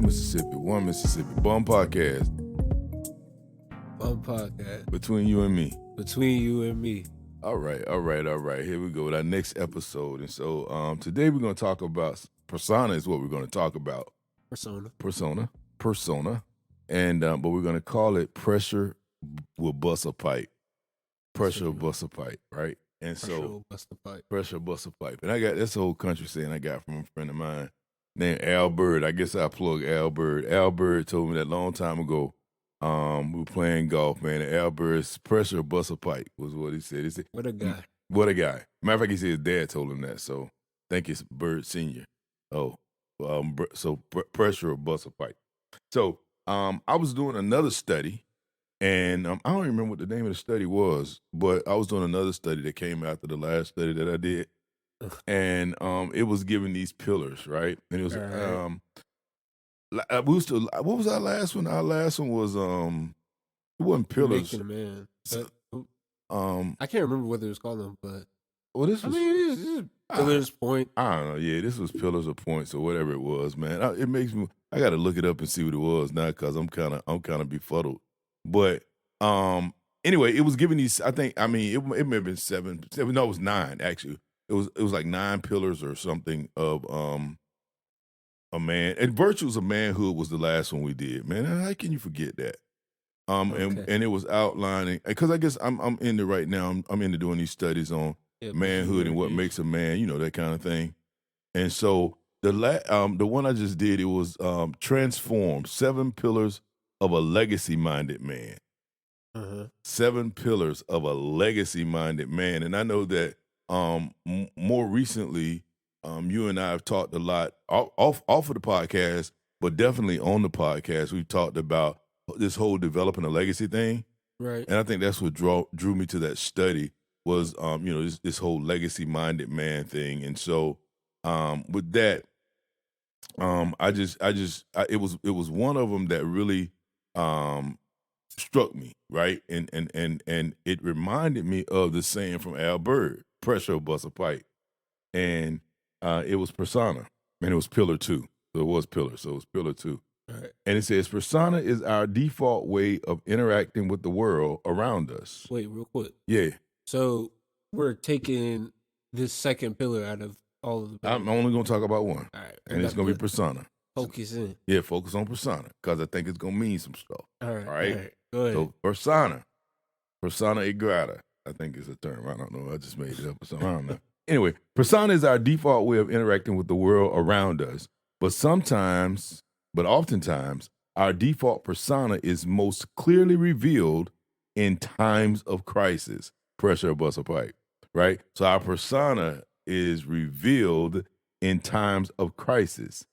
Mississippi, one Mississippi. Bum podcast Fun podcast between you and me. between you and me. All right. Here we go with our next episode. And so today we're going to talk about persona is what we're going to talk about. Persona. And but we're going to call it pressure will bust a pipe. Pressure will bust a pipe, right? And Pressure so will bust the pipe. pressure bust a pipe. And I got this whole country saying I got from a friend of mine named Al Bird. I guess I plug Al Bird. Al Bird told me that a long time ago. We were playing golf, man, and Al Bird's pressure bust a pipe was what he said. He said, What a guy. What a guy. Matter of fact, he said his dad told him that. So I think it's Bird Sr. Pressure will bust a pipe. So I was doing another study, and I don't even remember what the name of the study was, but I was doing another study that came after the last study that I did. And it was giving these pillars, right? And it was All right. what was our last one? Our last one was it wasn't pillars. Making a man. So, I can't remember what it was called them, but well, this I was mean, it is pillars, point. I don't know. Yeah, this was pillars or points or whatever it was, man. It makes me. I got to look it up and see what it was now because I'm kind of befuddled. But anyway, it was giving these. I mean, it may have been seven. No, it was 9 actually. It was like 9 pillars or something of a man. And virtues of manhood was the last one we did. Man, how can you forget that? Okay. And it was outlining because I guess I'm into right now. I'm into doing these studies on manhood and what makes a man, you know, that kind of thing. And so the one I just did, it was transform 7 pillars of a legacy minded man. 7 pillars of a legacy minded man. And I know that more recently, you and I have talked a lot off of the podcast, but definitely on the podcast, we've talked about this whole developing a legacy thing. Right. And I think that's what drew me to that study was, this whole legacy minded man thing. And so, with that, it was one of them that really, struck me, right? And it reminded me of the saying from Al Bird, pressure will bust a pipe. And, it was persona and it was pillar 2. So it was pillar. So it was pillar 2. Right. And it says, persona is our default way of interacting with the world around us. Wait, real quick. Yeah. So we're taking this second pillar out of all of the pillars. I'm only going to talk about one. All right. And it's going to be persona. Focus in. Yeah, focus on persona because I think it's going to mean some stuff. All right. All right. Go ahead. So persona e grata, I think is a term. I don't know. I just made it up or something. I don't know. Anyway, persona is our default way of interacting with the world around us. But oftentimes, our default persona is most clearly revealed in times of crisis, pressure or bust a pipe, right? So our persona is revealed in times of crisis.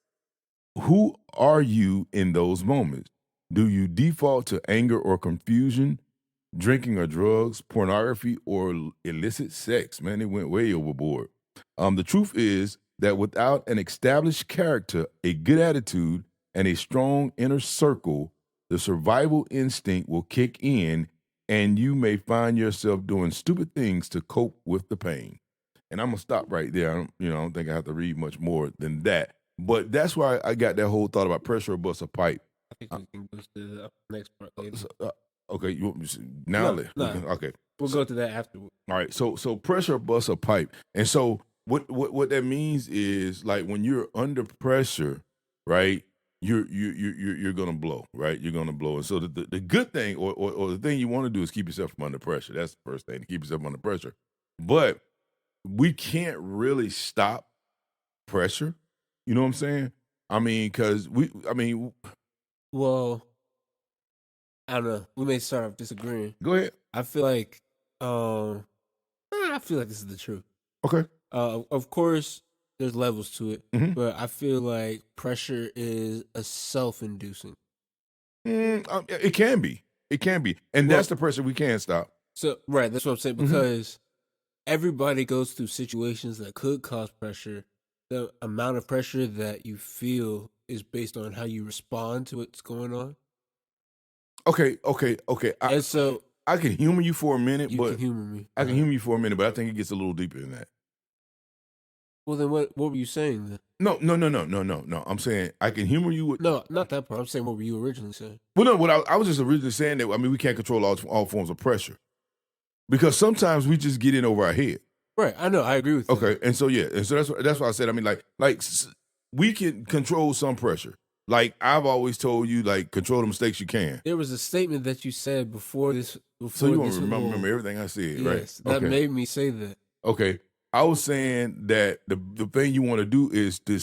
Who are you in those moments? Do you default to anger or confusion, drinking or drugs, pornography, or illicit sex? Man, it went way overboard. The truth is that without an established character, a good attitude, and a strong inner circle, the survival instinct will kick in and you may find yourself doing stupid things to cope with the pain. And I'm going to stop right there. I don't think I have to read much more than that. But that's why I got that whole thought about pressure or bust a pipe. I think we can go to the next part later. Okay, you want me to, now? No. Okay. We'll go to that afterward. All right, so pressure bust a pipe. And so what that means is like when you're under pressure, right? You're gonna blow, right? You're gonna blow. And so the good thing or the thing you want to do is keep yourself from under pressure. That's the first thing, to keep yourself under pressure. But we can't really stop pressure. You know what I'm saying? I mean, Well, I don't know. We may start off disagreeing. Go ahead. I feel like this is the truth. Okay. Of course, there's levels to it, Mhm. but I feel like pressure is a self-inducing. It can be. And that's the pressure we can't stop. So, right, that's what I'm saying, because everybody goes through situations that could cause pressure. The amount of pressure that you feel is based on how you respond to what's going on. Okay. And so I can humor you for a minute, you but can humor me. I can humor you for a minute, but I think it gets a little deeper than that. Well, then what were you saying then? No. I'm saying I can humor you with. No, not that part. I'm saying what were you originally saying? Well, no, what I was just originally saying that, I mean, we can't control all forms of pressure because sometimes we just get in over our head. Right. I know. I agree with that. Okay, and so that's why I said. I mean, we can control some pressure. Like I've always told you, like control the mistakes you can. There was a statement that you said before this. So you want to remember everything I said, right? Yes, that made me say that. Okay. I was saying that the thing you want to do is to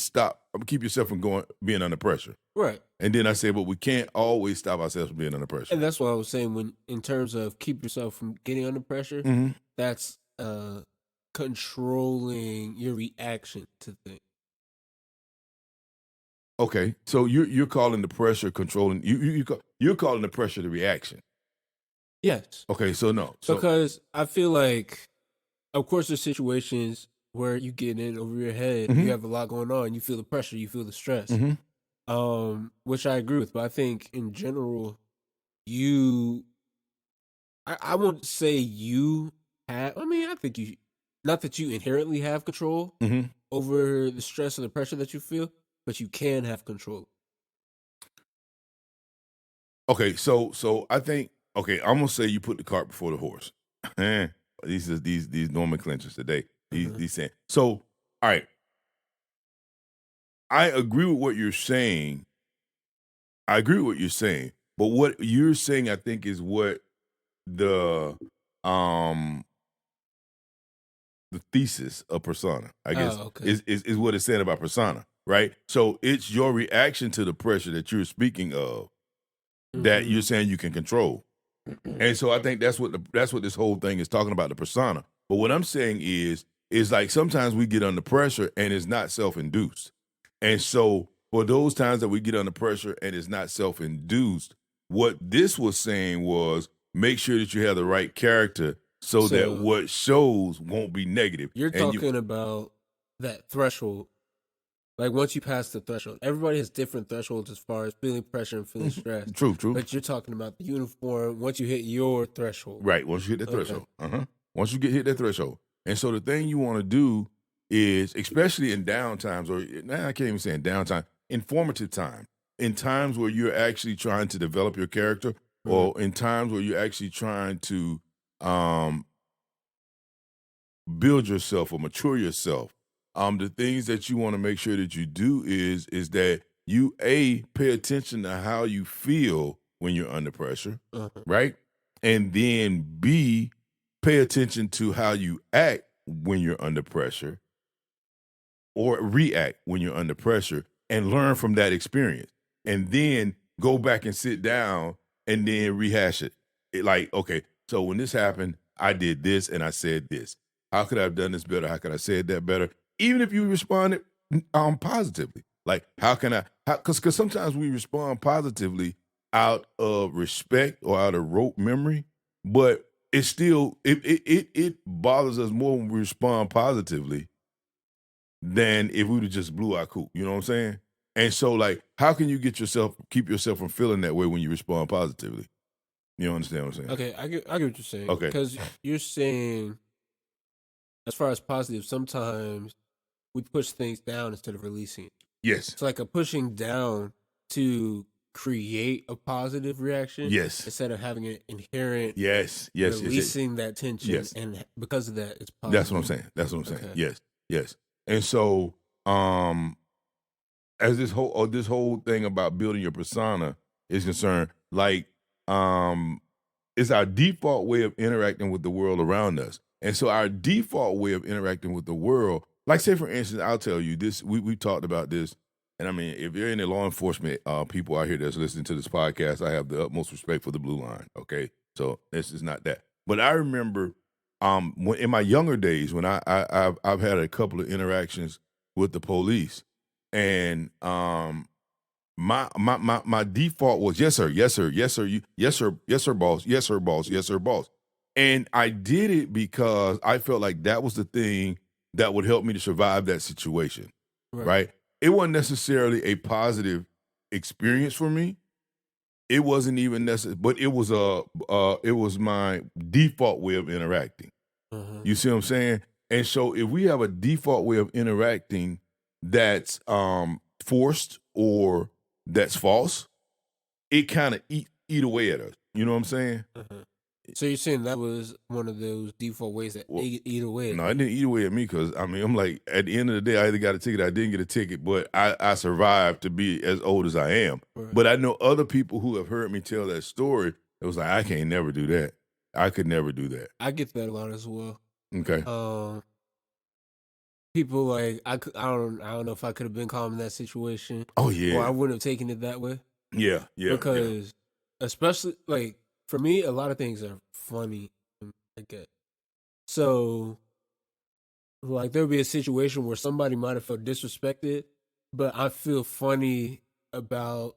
keep yourself from being under pressure. Right. And then I said, but we can't always stop ourselves from being under pressure. And that's what I was saying when, in terms of keep yourself from getting under pressure, Mhm. that's controlling your reaction to things. Okay. So you're calling the pressure controlling you're calling the pressure the reaction. Yes. Okay, so no. Because I feel like, of course, there's situations where you get in over your head, you have a lot going on, you feel the pressure, you feel the stress, which I agree with. But I think in general, I won't say you have. I mean, I think you, not that you inherently have control over the stress or the pressure that you feel, but you can have control. Okay, so I think I'm gonna say you put the cart before the horse. These nomenclatures today. These saying so. All right, I agree with what you're saying. But what you're saying, I think, is what the thesis of persona, I guess, is what it's saying about persona, right? So it's your reaction to the pressure that you're speaking of that you're saying you can control. And so I think that's what this whole thing is talking about, the persona. But what I'm saying is like sometimes we get under pressure and it's not self-induced. And so for those times that we get under pressure and it's not self-induced, what this was saying was make sure that you have the right character so that what shows won't be negative. You're talking about that threshold. Like once you pass the threshold, everybody has different thresholds as far as feeling pressure and feeling stress. True. But you're talking about the uniform once you hit your threshold. Right, once you hit that threshold. Once you hit that threshold. And so the thing you want to do is, especially in downtimes, or I can't even say in downtime, informative time, in times where you're actually trying to develop your character, or in times where you're actually trying to build yourself or mature yourself. The things that you want to make sure that you do is that you pay attention to how you feel when you're under pressure, right? And then B, pay attention to how you act when you're under pressure or react when you're under pressure and learn from that experience. And then go back and sit down and then rehash it. Like, okay, so when this happened, I did this and I said this. How could I have done this better? How could I say that better? Even if you responded positively. Like, how can I, because sometimes we respond positively out of respect or out of rote memory, but it's still, it bothers us more when we respond positively than if we would have just blew our cool. You know what I'm saying? And so, like, how can you keep yourself from feeling that way when you respond positively? You understand what I'm saying? Okay, I get what you're saying. Okay. Because you're saying, as far as positive, sometimes we push things down instead of releasing it. Yes. It's like a pushing down to create a positive reaction. Yes. Instead of having an inherent releasing that tension. Yes. And because of that, it's positive. That's what I'm saying. Okay. Yes. And so, as this whole thing about building your persona is concerned, like, it's our default way of interacting with the world around us. And so our default way of interacting with the world, like say for instance, I'll tell you this, we talked about this, and I mean, if you're any law enforcement people out here that's listening to this podcast, I have the utmost respect for the blue line, okay? So this is not that. But I remember when in my younger days when I've had a couple of interactions with the police, and my default was yes sir, yes sir, yes sir, yes sir, boss, yes sir, boss, yes sir, boss. And I did it because I felt like that was the thing that would help me to survive that situation. Right? It wasn't necessarily a positive experience for me. It wasn't even necessary, but it was my default way of interacting. You see what I'm saying? And so if we have a default way of interacting that's forced or that's false, it kind of eat away at us. You know what I'm saying? Uh-huh. So you're saying that was one of those default ways that Well, eat away at no, you? it didn't eat away at me because I mean I'm like at the end of the day I either got a ticket, I didn't get a ticket, but I survived to be as old as I am. Right. But I know other people who have heard me tell that story. It was like I can't never do that. I could never do that. I get that a lot as well. Okay. People like I don't know if I could have been calm in that situation. Oh Or I yeah. wouldn't have taken it that way. Yeah. Because especially like for me, a lot of things are funny. I get so like there'll be a situation where somebody might have felt disrespected, but I feel funny about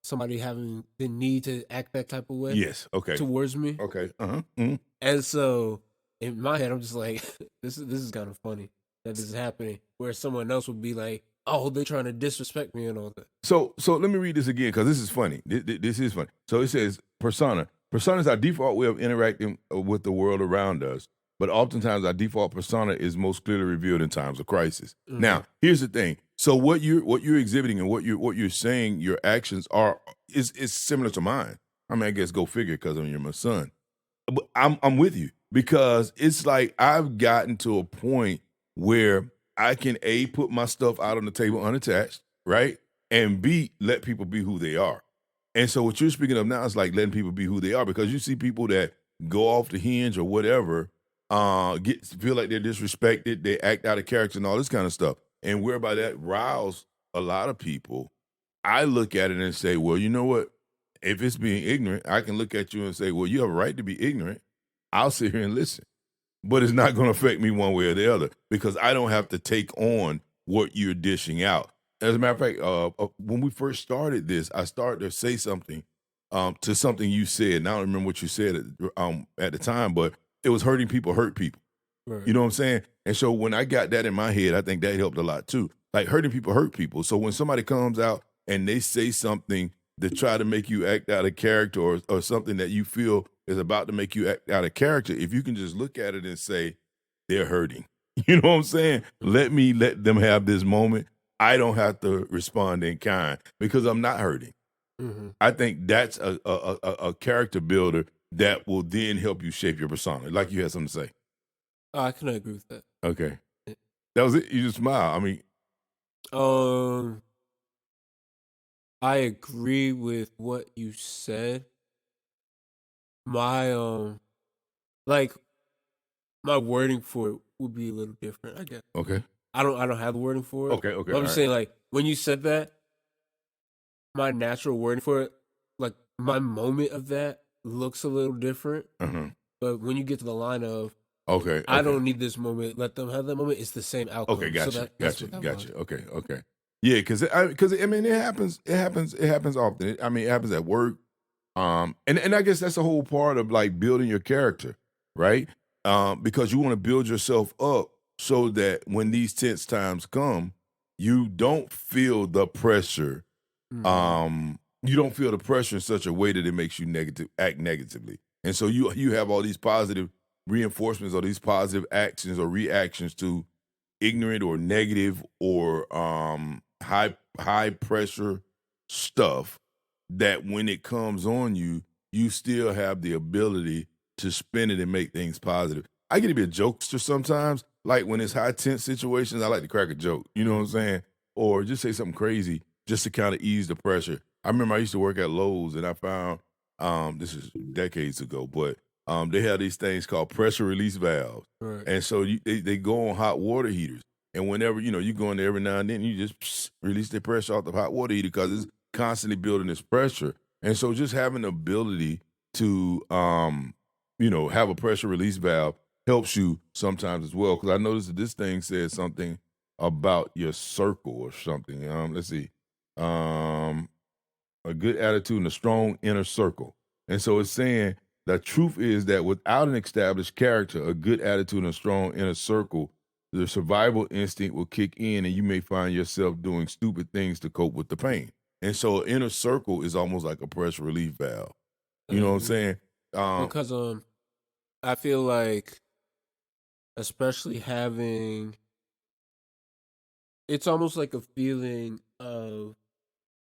somebody having the need to act that type of way Yes. Okay. towards me. Okay. Mhm. And so in my head, I'm just like, this is kind of funny that this is happening. Where someone else would be like, oh, they're trying to disrespect me and all that. So let me read this again because this is funny. This is funny. So it says persona. Persona is our default way of interacting with the world around us, but oftentimes our default persona is most clearly revealed in times of crisis. Mhm. Now, here's the thing. So what you're exhibiting and what you're saying, your actions are is similar to mine. I mean, I guess go figure because you're my son. But I'm with you because it's like I've gotten to a point where I can A, put my stuff out on the table unattached, right? And B, let people be who they are. And so what you're speaking of now is like letting people be who they are because you see people that go off the hinge or whatever, feel like they're disrespected, they act out of character and all this kind of stuff. And whereby that riles a lot of people, I look at it and say, well, you know what? If it's being ignorant, I can look at you and say, well, you have a right to be ignorant. I'll sit here and listen. But it's not going to affect me one way or the other because I don't have to take on what you're dishing out. As a matter of fact, when we first started this, I started to say something to something you said. And I don't remember what you said at the time, but it was hurting people hurt people. Right. You know what I'm saying? And so when I got that in my head, I think that helped a lot too. Like hurting people hurt people. So when somebody comes out and they say something to try to make you act out of character or something that you feel is about to make you act out of character, if you can just look at it and say, they're hurting. You know what I'm saying? Let them have this moment. I don't have to respond in kind because I'm not hurting. Mm-hmm. I think that's a character builder that will then help you shape your persona. Like you had something to say. Oh, I can agree with that. Okay. That was it. You just smile. I mean, I agree with what you said. My like my wording for it would be a little different, I guess. okay. I don't have the wording for it. Okay. But I'm just saying, like, when you said that, my natural wording for it, like my moment of that looks a little different. Uh-huh. But when you get to the line of Okay. I don't need this moment, let them have that moment, it's the same outcome. Okay, So gotcha, that's what that gotcha. was. Okay. Yeah, because I mean, it happens often. It happens at work. And I guess that's the whole part of like building your character, right? Because you want to build yourself up so that when these tense times come, you don't feel the pressure. Mhm. You don't feel the pressure in such a way that it makes you act negatively. And so you have all these positive reinforcements or these positive actions or reactions to ignorant or negative or high pressure stuff that when it comes on you, you still have the ability to spin it and make things positive. I get to be a jokester sometimes. Like when it's high tense situations, I like to crack a joke. You know what I'm saying? Or just say something crazy just to kind of ease the pressure. I remember I used to work at Lowe's and I found this is decades ago, but they have these things called pressure release valves. Right. And so they go on hot water heaters. And whenever, you go in there every now and then, you just release the pressure off the hot water heater because it's constantly building this pressure. And so just having the ability to, have a pressure release valve helps you sometimes as well. Because I noticed that this thing says something about your circle or something. Let's see. A good attitude and a strong inner circle. And so it's saying the truth is that without an established character, a good attitude and a strong inner circle, the survival instinct will kick in and you may find yourself doing stupid things to cope with the pain. And so an inner circle is almost like a pressure relief valve. You know what I'm saying? Because I feel like especially having. It's almost like a feeling of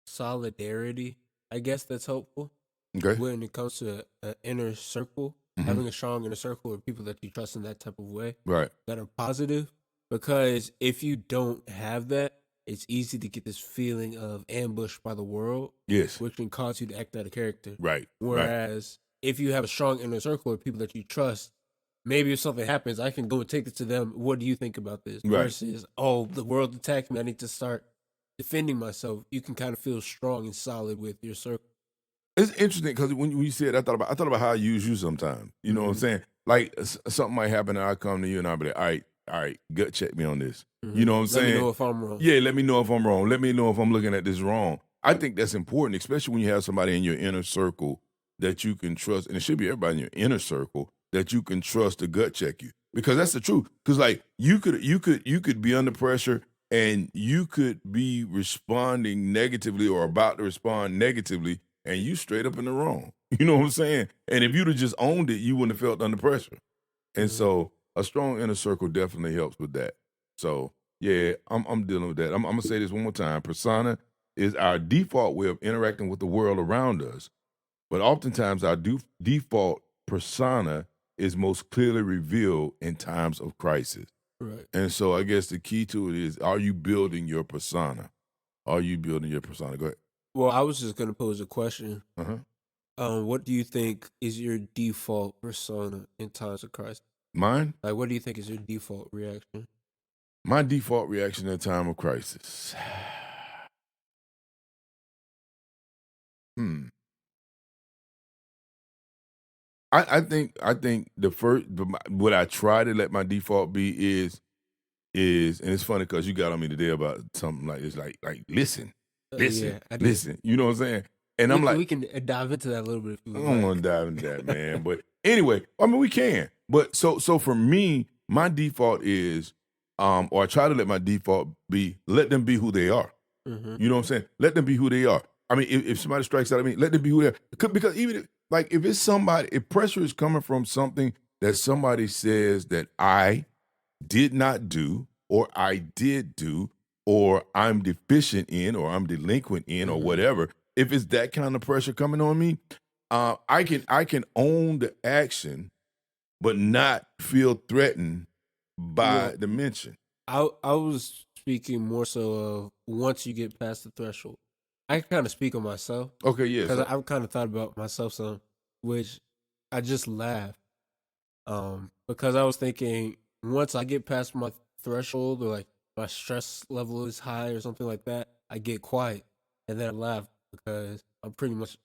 solidarity. I guess that's helpful Okay. when it comes to an inner circle. Having a strong inner circle of people that you trust in that type of way Right. that are positive. Because if you don't have that, it's easy to get this feeling of ambush by the world, Yes. which can cause you to act out of character. Right. Whereas if you have a strong inner circle of people that you trust, maybe if something happens, I can go and take this to them. What do you think about this? Right. Versus, oh, the world attacked me. I need to start defending myself. You can kind of feel strong and solid with your circle. It's interesting because when you said, I thought about how I use you sometimes. You know what I'm saying? Like something might happen, and I come to you, and I'll be like, all right, gut check me on this. You know what I'm saying? Let me know if I'm wrong. Yeah, let me know if I'm wrong. Let me know if I'm looking at this wrong. I think that's important, especially when you have somebody in your inner circle that you can trust, and it should be everybody in your inner circle that you can trust to gut check you, because that's the truth. Because like you could be under pressure, and you could be responding negatively or about to respond negatively, and you straight up in the wrong. You know what I'm saying? And if you'd have just owned it, you wouldn't have felt under pressure. And so a strong inner circle definitely helps with that. So yeah, I'm dealing with that. I'm gonna say this one more time. Persona is our default way of interacting with the world around us, but oftentimes our default persona is most clearly revealed in times of crisis. Right. And so I guess the key to it is, are you building your persona? Are you building your persona? Go ahead. Well, I was just going to pose a question. Uh-huh. What do you think is your default persona in times of crisis? Mine? Like, what do you think is your default reaction? My default reaction in a time of crisis. Hmm. I think what I try to let my default be is, and it's funny because you got on me today about something like it's like listen, Yeah, I did. listen. You know what I'm saying? And I'm like, we can dive into that a little bit if you I would don't like. want to dive into that, man. But anyway, I mean, we can. But so for me, my default is, or I try to let my default be, let them be who they are. Mm-hmm. You know what I'm saying? Let them be who they are. I mean, if somebody strikes out at me, let them be who they are. Because even if it's somebody, if pressure is coming from something that somebody says that I did not do, or I did do, or I'm deficient in, or I'm delinquent in, or whatever. If it's that kind of pressure coming on me, I can own the action, but not feel threatened by the mention. I was speaking more so of once you get past the threshold. I can kind of speak on myself. Okay, yes. Because I've kind of thought about myself some, which I just laughed. Because I was thinking once I get past my threshold, or like my stress level is high or something like that, I get quiet, and then I laugh because I'm pretty much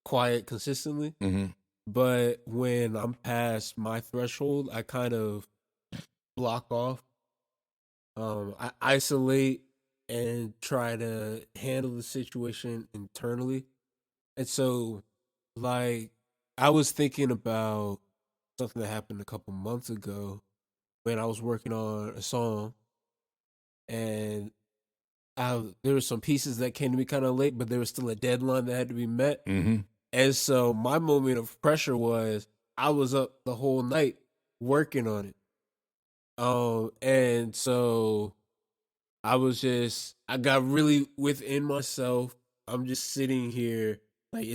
quiet consistently. Mm-hmm. But when I'm past my threshold, I kind of block off. I isolate and try to handle the situation internally. And so, like, I was thinking about something that happened a couple months ago when I was working on a song, and there were some pieces that came to me kind of late, but there was still a deadline that had to be met. Mm-hmm. And so, my moment of pressure was I was up the whole night working on it. And so I got really within myself. I'm just sitting here, like,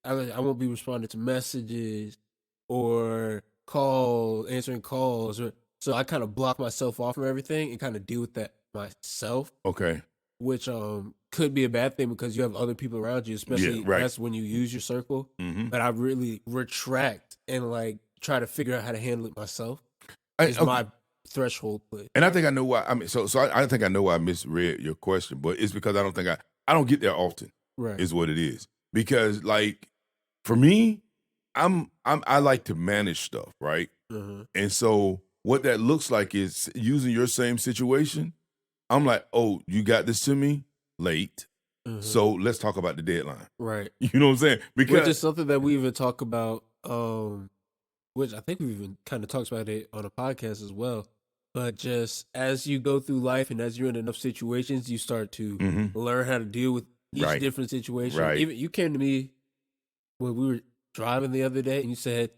I won't be responding to messages or answering calls, so I kind of block myself off from everything and kind of deal with that myself, Okay. which could be a bad thing because you have other people around you, especially right. that's when you use your circle. Mm-hmm. But I really retract and like try to figure out how to handle it myself. Is Okay. my threshold play. And I think I know why. I mean, so I think I know why I misread your question, but it's because I don't get there often. Right. Is what it is. Because like for me, I like to manage stuff, right? Mm-hmm. And so what that looks like is using your same situation. I'm like, oh, you got this to me late, so let's talk about the deadline. Right. You know what I'm saying? Because Which is something that we even talk about, which I think we even kind of talked about it on a podcast as well. But just as you go through life and as you're in enough situations, you start to learn how to deal with each Right. different situation. Right. Even you came to me when we were driving the other day and you said,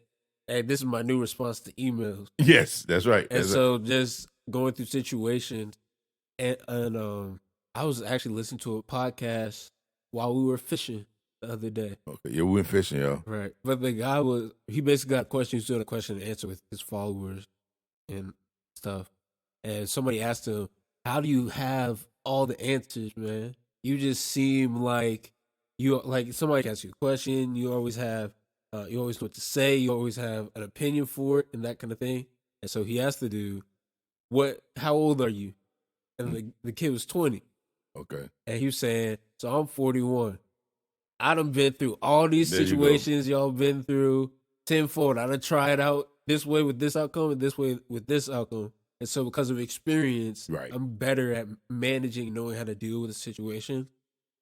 hey, this is my new response to emails. Yes, that's right. And That's so just going through situations, and I was actually listening to a podcast while we were fishing the other day. okay. Yeah, we went fishing, y'all. Right. But the guy he basically got questions, doing a question and answer with his followers and stuff. And somebody asked him, how do you have all the answers, man? You just seem like somebody asks you a question, you always know what to say, you always have an opinion for it and that kind of thing. And so he asked the dude, how old are you? And the kid was 20. Okay. And he was saying, so I'm 41. I done been through all these There you go. situations y'all been through tenfold. I done tried out this way with this outcome and this way with this outcome. And so because of experience, Right. I'm better at managing, knowing how to deal with a situation.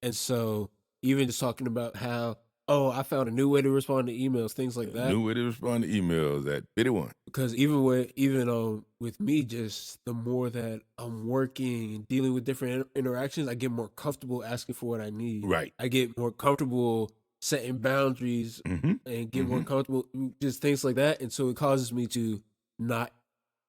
And so even just talking about how, I found a new way to respond to emails, things like that. New way to respond to emails at 51. Because even with me, just the more that I'm working and dealing with different interactions, I get more comfortable asking for what I need. Right. I get more comfortable setting boundaries and get more comfortable, just things like that. And so it causes me to not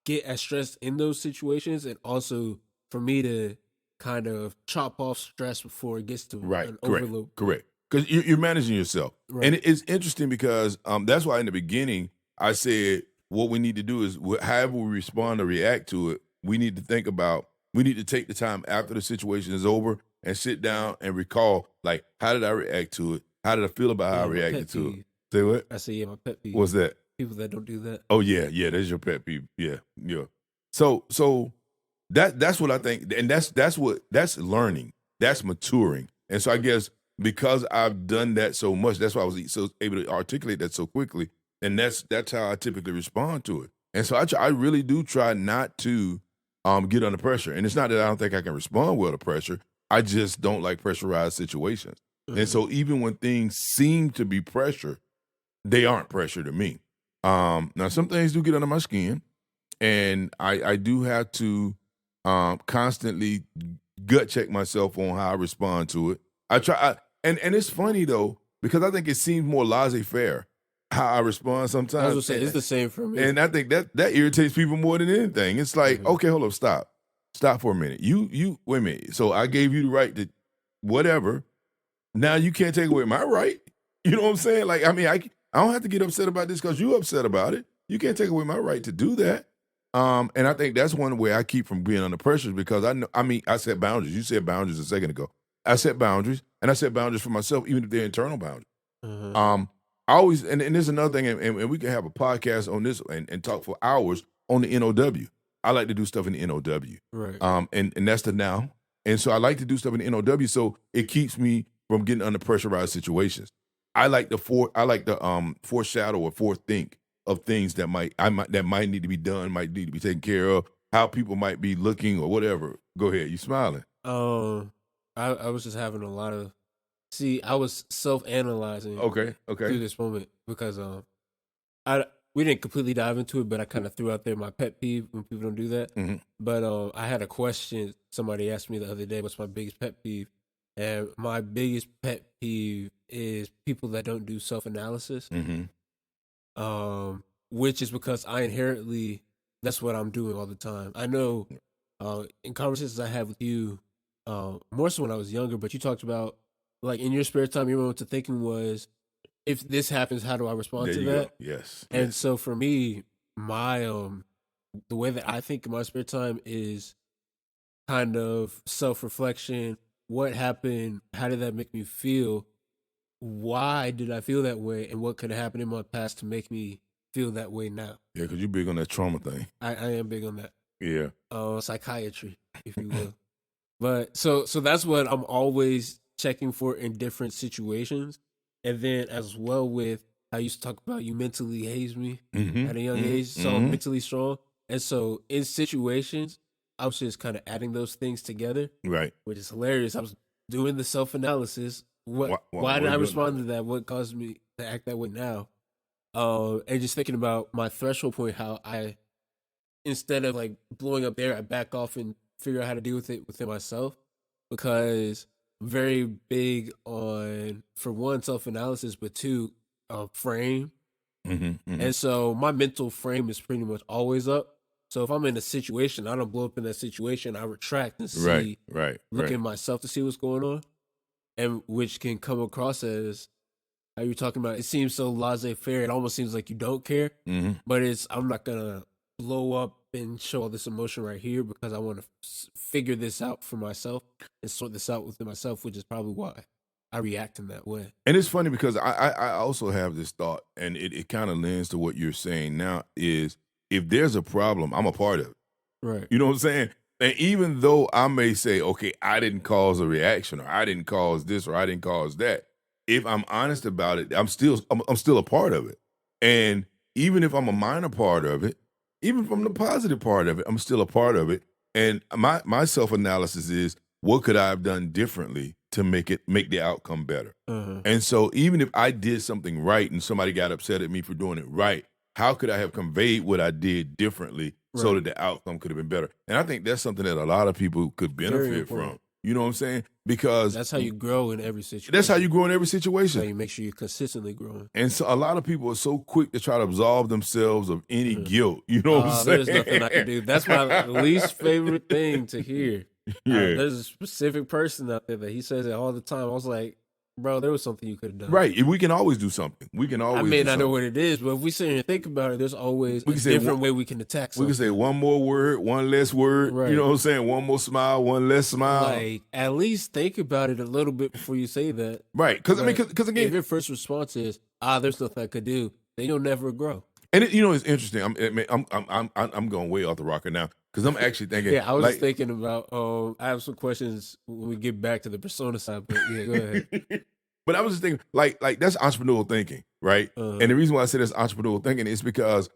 get as stressed in those situations, and also for me to kind of chop off stress before it gets to an overload. Correct. Because you're managing yourself. Right. And it's interesting because that's why in the beginning I said what we need to do is however we respond or react to it, we need to think about, we need to take the time after the situation is over and sit down and recall, like, how did I react to it? How did I feel about how I reacted to it? Say what? I say, my pet peeve. What's that? People that don't do that. Oh, yeah, that's your pet peeve. Yeah. So that's what I think, and that's learning, that's maturing. And so I guess because I've done that so much, that's why I was so able to articulate that so quickly, and that's how I typically respond to it. And so I really do try not to get under pressure. And it's not that I don't think I can respond well to pressure. I just don't like pressurized situations. And so even when things seem to be pressure, they aren't pressure to me. Now some things do get under my skin, and I do have to constantly gut check myself on how I respond to it. And it's funny though, because I think it seems more laissez-faire how I respond sometimes. I was gonna say, it's the same for me. And I think that irritates people more than anything. It's like, okay, hold up, stop for a minute. You wait a minute. So I gave you the right to whatever. Now you can't take away my right. You know what I'm saying? Like, I mean, I don't have to get upset about this because you're upset about it. You can't take away my right to do that. And I think that's one way I keep from being under pressure, because I set boundaries. You said boundaries a second ago. I set boundaries, and I set boundaries for myself, even if they're internal boundaries. I always, and there's another thing, and we can have a podcast on this and talk for hours on the NOW. I like to do stuff in the NOW. Right. And that's the now. And so I like to do stuff in the NOW, so it keeps me from getting under pressurized situations. I like the foreshadow or forethink of things that might need to be done, might need to be taken care of, how people might be looking or whatever. Go ahead, you smiling. I was just having a lot of, I was self-analyzing through this moment, because we didn't completely dive into it, but I kind of threw out there my pet peeve when people don't do that. But I had a question somebody asked me the other day, what's my biggest pet peeve? And my biggest pet peeve is people that don't do self-analysis. Which is because I inherently, that's what I'm doing all the time. I know in conversations I had with you, more so when I was younger, but you talked about, like, in your spare time, your moment to thinking was, if this happens, how do I respond to that? Go. Yes. And so for me, my the way that I think in my spare time is kind of self-reflection. What happened? How did that make me feel? Why did I feel that way? And what could have happened in my past to make me feel that way now? Yeah, because you're big on that trauma thing. I am big on that. Yeah. Psychiatry, if you will. But so that's what I'm always checking for in different situations. And then as well with how you used to talk about, you mentally hazed me at a young age, so I'm mentally strong. And so in situations, I was just kind of adding those things together. Right. Which is hilarious. I was doing the self-analysis. Why did I respond to that? What caused me to act that way now? And just thinking about my threshold point, how I, instead of like blowing up there, I back off and figure out how to deal with it within myself, because I'm very big on, for one, self-analysis, but two, frame. And so my mental frame is pretty much always up. So if I'm in a situation, I don't blow up in that situation. I retract and see, look at myself to see what's going on, and which can come across as how you're talking about. It seems so laissez-faire. It almost seems like you don't care, but I'm not gonna blow up and show all this emotion right here because I want to figure this out for myself and sort this out within myself, which is probably why I react in that way. And it's funny because I also have this thought, and it kind of lends to what you're saying now, is if there's a problem, I'm a part of it. Right. You know what I'm saying? And even though I may say, okay, I didn't cause a reaction, or I didn't cause this, or I didn't cause that, if I'm honest about it, I'm still a part of it. And even if I'm a minor part of it, even from the positive part of it, I'm still a part of it. And my self-analysis is, what could I have done differently to make the outcome better? And so even if I did something right and somebody got upset at me for doing it right, how could I have conveyed what I did differently so that the outcome could have been better? And I think that's something that a lot of people could benefit from. You know what I'm saying? Because that's how you grow in every situation. That's how you grow in every situation. That's how you make sure you're consistently growing. And so a lot of people are so quick to try to absolve themselves of any guilt. You know what I'm saying? There's nothing I can do. That's my least favorite thing to hear. There's a specific person out there that he says it all the time. I was like, bro, there was something you could have done. Right. We can always do something. We can always. I may not know what it is, but if we sit here and think about it, there's always a different way we can attack something. We can say one more word, one less word. Right. You know what I'm saying? One more smile, one less smile. Like, at least think about it a little bit before you say that. Right. Because again, if your first response is, there's nothing I could do, then you'll never grow. And it's interesting. I'm going way off the rocker now because I'm actually thinking. I was just thinking about. I have some questions when we get back to the persona side, but yeah, go ahead. But I was just thinking, like that's entrepreneurial thinking, right? And the reason why I say that's entrepreneurial thinking is because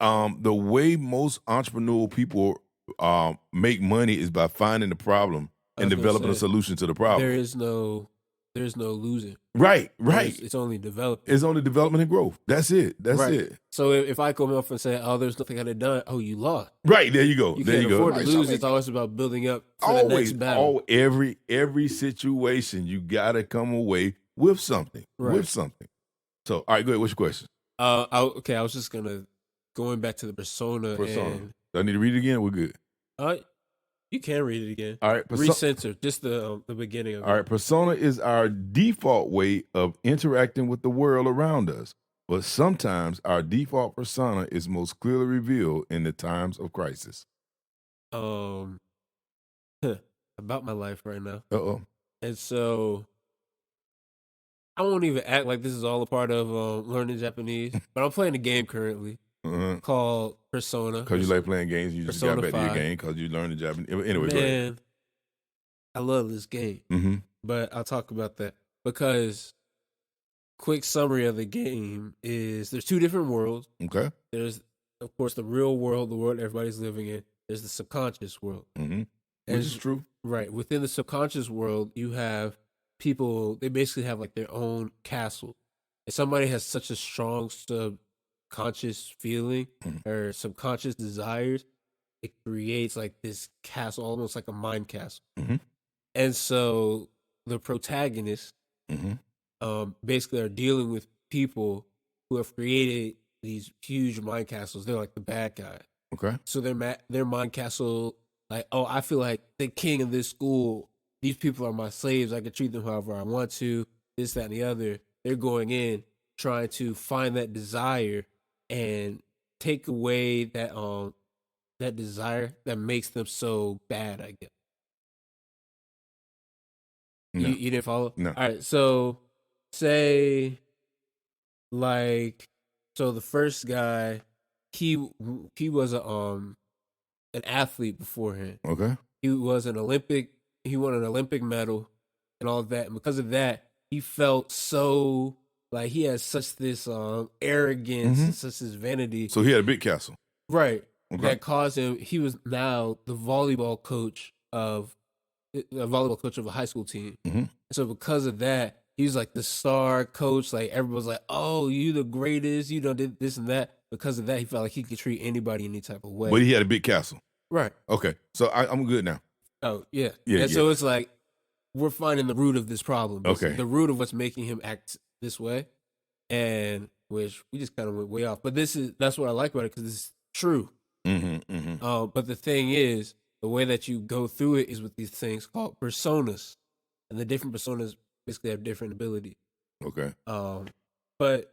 the way most entrepreneurial people make money is by finding the problem and developing a solution to the problem. There's no losing. Right. It's only development. It's only development and growth. That's it. It. So if I come up and say, there's nothing I could have done, you lost. Right, there you go. You can't afford to lose. It's always about building up for the next battle. Every situation, you got to come away with something. Right. With something. So, all right, go ahead. What's your question? I was just going back to the persona. Do I need to read it again? We're good. You can read it again. All right. Recensor, just the beginning of it. All right. Persona is our default way of interacting with the world around us. But sometimes our default persona is most clearly revealed in the times of crisis. About my life right now. And so I won't even act like this is all a part of learning Japanese, but I'm playing a game currently called Persona. Because you like playing games, you just got back to your game because you learned the Japanese. Anyway, go ahead. I love this game, but I'll talk about that because quick summary of the game is there's two different worlds. Okay. There's, of course, the real world, the world everybody's living in. There's the subconscious world. Which is true. Right. Within the subconscious world, you have people, they basically have like their own castle. If somebody has such a strong subconscious feeling or subconscious desires, it creates like this castle, almost like a mind castle. And so the protagonists basically are dealing with people who have created these huge mind castles. They're like the bad guy. Okay. So their mind castle, like, I feel like the king of this school. These people are my slaves. I can treat them however I want to. This, that, and the other. They're going in trying to find that desire and take away that that desire that makes them so bad, I guess. No. You didn't follow? No. All right. So say the first guy, he was an athlete beforehand. Okay. He was he won an Olympic medal and all of that. And because of that, he felt so like he had such this arrogance and such this vanity. So he had a big castle. Right. Okay. That caused him, he was now the volleyball coach of a high school team. So because of that, he was like the star coach. Like everybody was like, "Oh, you the greatest. You did this and that." Because of that, he felt like he could treat anybody any type of way. But he had a big castle. Right. Okay. So I'm good now. Oh, yeah. So it's like we're finding the root of this problem. Okay. The root of what's making him act this way. And which we just kind of went way off. But that's what I like about it, because it's true. But the thing is, the way that you go through it is with these things called personas, and the different personas basically have different abilities. Okay. But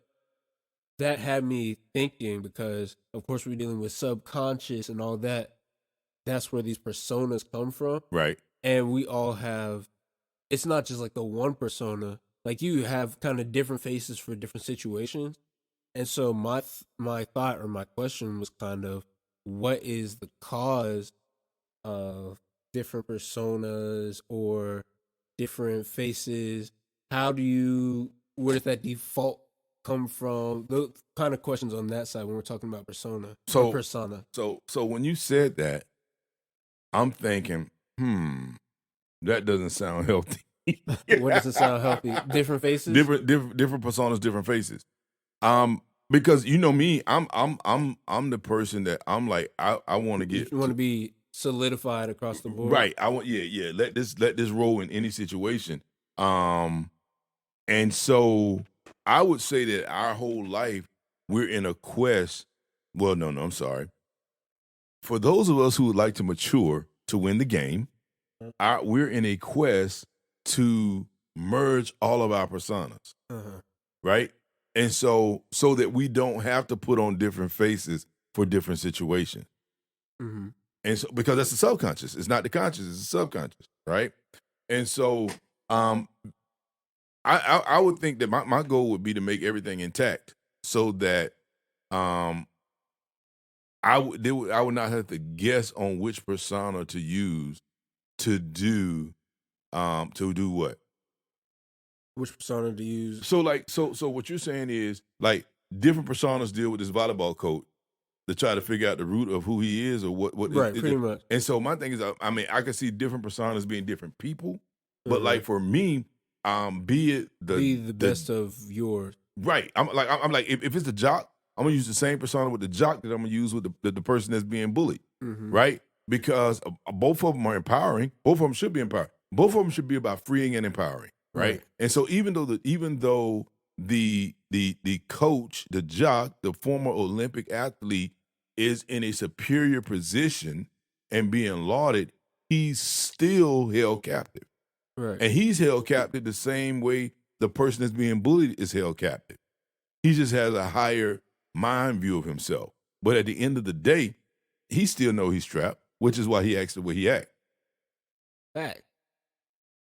that had me thinking, because of course we're dealing with subconscious and all that. That's where these personas come from. Right. And we all have, it's not just like the one persona. Like, you have kind of different faces for different situations. And so my thought, or my question, was kind of, what is the cause of different personas or different faces? Where does that default come from? Those kind of questions on that side when we're talking about persona. So when you said that, I'm thinking, that doesn't sound healthy. What doesn't sound healthy? Different faces? Different personas, different faces. Because you know me, I'm the person that I'm like, I want to get, you want to be solidified across the board, right? I want, yeah. Let this roll in any situation. And so I would say that our whole life we're in a quest. Well, no, I'm sorry. For those of us who would like to mature to win the game, we're in a quest to merge all of our personas, right? And so that we don't have to put on different faces for different situations. And so, because that's the subconscious, it's not the conscious, it's the subconscious, right? And so I would think that my goal would be to make everything intact, so that I would not have to guess on which persona to use to do what? Which persona to use? So what you're saying is, like, different personas deal with this volleyball coach to try to figure out the root of who he is, or what right, pretty much. And so my thing is, I mean, I can see different personas being different people, but like for me, be the best of yours. Right. I'm like if it's the jock, I'm gonna use the same persona with the jock that I'm gonna use with the person that's being bullied, right? Because both of them are empowering. Both of them should be empowering. Both of them should be about freeing and empowering, right? And so even though the coach, the jock, the former Olympic athlete is in a superior position and being lauded, he's still held captive. Right. And he's held captive the same way the person that's being bullied is held captive. He just has a higher mind view of himself. But at the end of the day, he still knows he's trapped, which is why he acts the way he acts. Fact.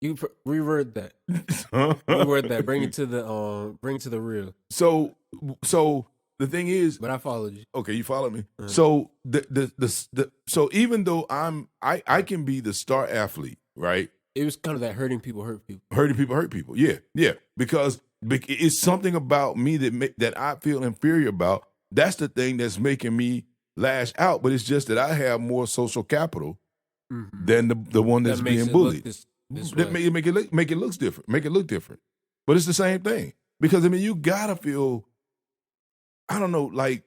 You reword that. Reword that. Bring it to the real. So the thing is, but I followed you. Okay, you followed me. So so even though I can be the star athlete, right? It was kind of that hurting people hurt people. Hurting people hurt people. Yeah. Because it's something about me that I feel inferior about. That's the thing that's making me lash out. But it's just that I have more social capital than the one that's being bullied. That make it look different. Make it look different. But it's the same thing. Because I mean, you gotta feel, I don't know, like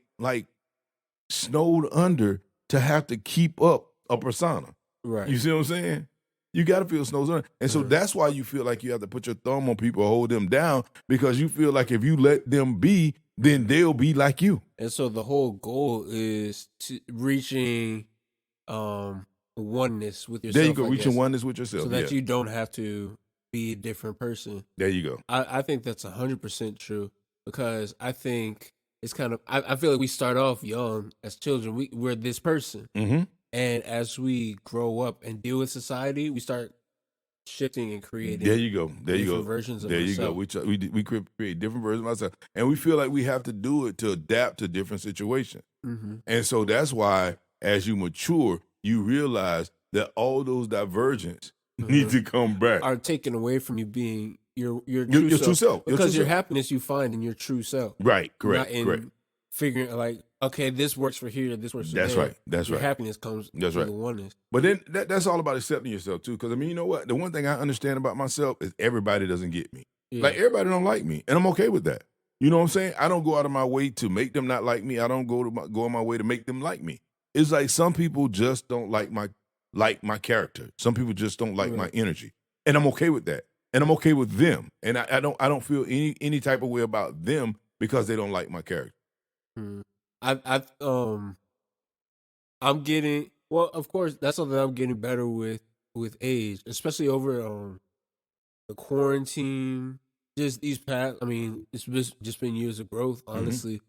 snowed under to have to keep up a persona. Right. You see what I'm saying? You got to feel snowed under. And so that's why you feel like you have to put your thumb on people, hold them down, because you feel like if you let them be, then they'll be like you. And so the whole goal is reaching oneness with yourself. There you go, reaching oneness with yourself. So that you don't have to be a different person. There you go. I think that's 100% true, because I think it's kind of, I feel like we start off young as children. We're this person. And as we grow up and deal with society, we start shifting and creating. There you go. Different versions of ourselves. There you go. We create different versions of ourselves. And we feel like we have to do it to adapt to different situations. And so that's why as you mature, you realize that all those divergences need to come back. Are taken away from you being your true self. Because your happiness you find in your true self. Right, correct. Not in figuring like, okay, this works for here, this works for there. That's right. That's your right. Happiness comes from the oneness. But then that's all about accepting yourself too. Because I mean, you know what? The one thing I understand about myself is everybody doesn't get me. Yeah. Like everybody don't like me, and I'm okay with that. You know what I'm saying? I don't go out of my way to make them not like me. I don't go on my way to make them like me. It's like some people just don't like my character. Some people just don't like my energy, and I'm okay with that. And I'm okay with them. And I don't feel any type of way about them because they don't like my character. I'm getting, well, of course, that's something I'm getting better with age, especially over the quarantine. Just these past, I mean, it's just been years of growth, honestly.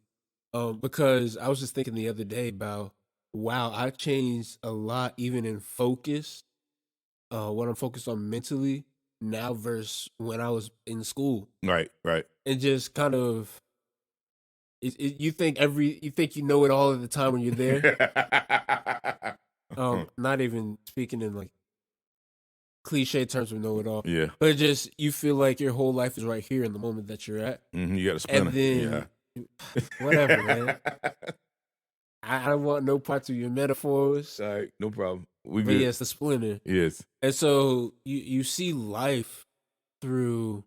Because I was just thinking the other day about, wow, I changed a lot, even in focus. What I'm focused on mentally now versus when I was in school, Right. and just kind of, you think you know it all at the time when you're there. Not even speaking in like cliche terms of know it all. Yeah. But just you feel like your whole life is right here in the moment that you're at. You got a And splinter. then whatever, man. I don't want no parts of your metaphors. All right, no problem. We But good. yes, the splinter. Yes. And so you see life through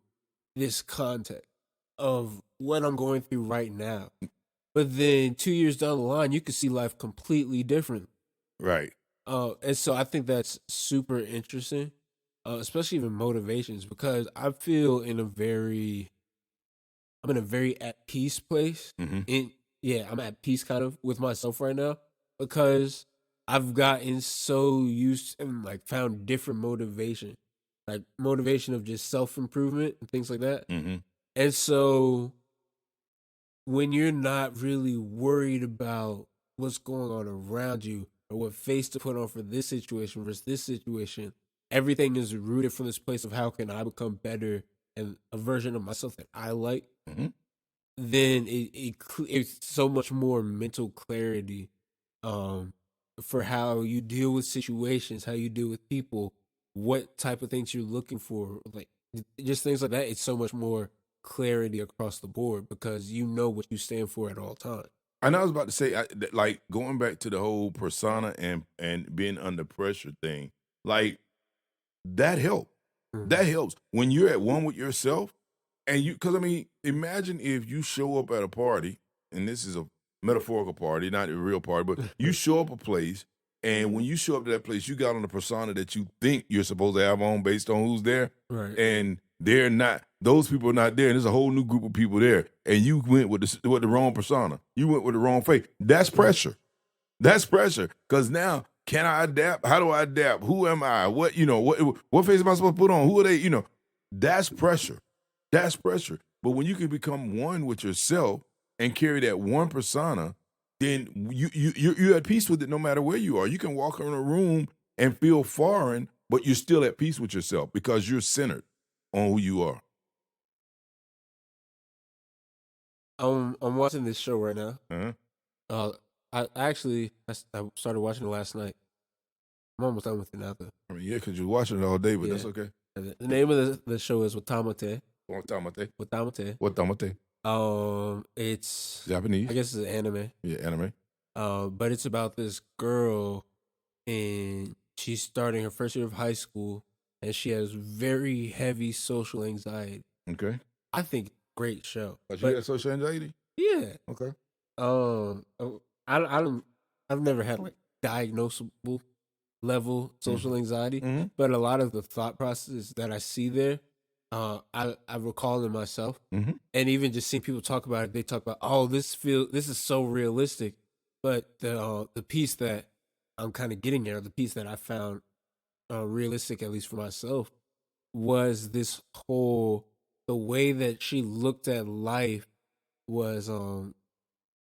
this context of what I'm going through right now. But then 2 years down the line, you can see life completely different. Right. And so I think that's super interesting, especially even motivations, because I feel I'm in a very at peace place. Mm-hmm. I'm at peace kind of with myself right now because I've gotten so used and like found different motivation, like motivation of just self improvement and things like that. Mm-hmm. And so when you're not really worried about what's going on around you or what face to put on for this situation versus this situation, everything is rooted from this place of how can I become better and a version of myself that I like. Mm-hmm. Then it's so much more mental clarity, for how you deal with situations, how you deal with people, what type of things you're looking for, like just things like that. It's so much more clarity across the board because you know what you stand for at all times. And I was about to say, like going back to the whole persona and being under pressure thing, like that helps. That helps when you're at one with yourself, and because I mean, imagine if you show up at a party, and this is a metaphorical party, not a real party, but you show up a place, and when you show up to that place, you got on the persona that you think you're supposed to have on based on who's there, Right. and they're not. Those people are not there, and there's a whole new group of people there, and you went with the wrong persona. You went with the wrong faith. That's pressure. That's pressure. Because now, can I adapt? How do I adapt? Who am I? What face am I supposed to put on? Who are they? That's pressure. That's pressure. But when you can become one with yourself and carry that one persona, then you're at peace with it no matter where you are. You can walk in a room and feel foreign, but you're still at peace with yourself because you're centered on who you are. I'm watching this show right now. Uh-huh. I started watching it last night. I'm almost done with it now, though. I mean, yeah, because you're watching it all day, but Yeah. that's okay. The name of the show is Watamate. Watamate. Watamate. It's Japanese. I guess it's an anime. Yeah, anime. But it's about this girl, and she's starting her first year of high school, and she has very heavy social anxiety. Okay. I think great show. But you got social anxiety? Yeah. Okay. I've never had like diagnosable level social anxiety, Mm-hmm. but a lot of the thought processes that I see there, I recall in myself, Mm-hmm. and even just seeing people talk about it. They talk about, oh, this is so realistic, but the piece that I'm kind of getting there, the piece that I found realistic, at least for myself, was this whole the way that she looked at life was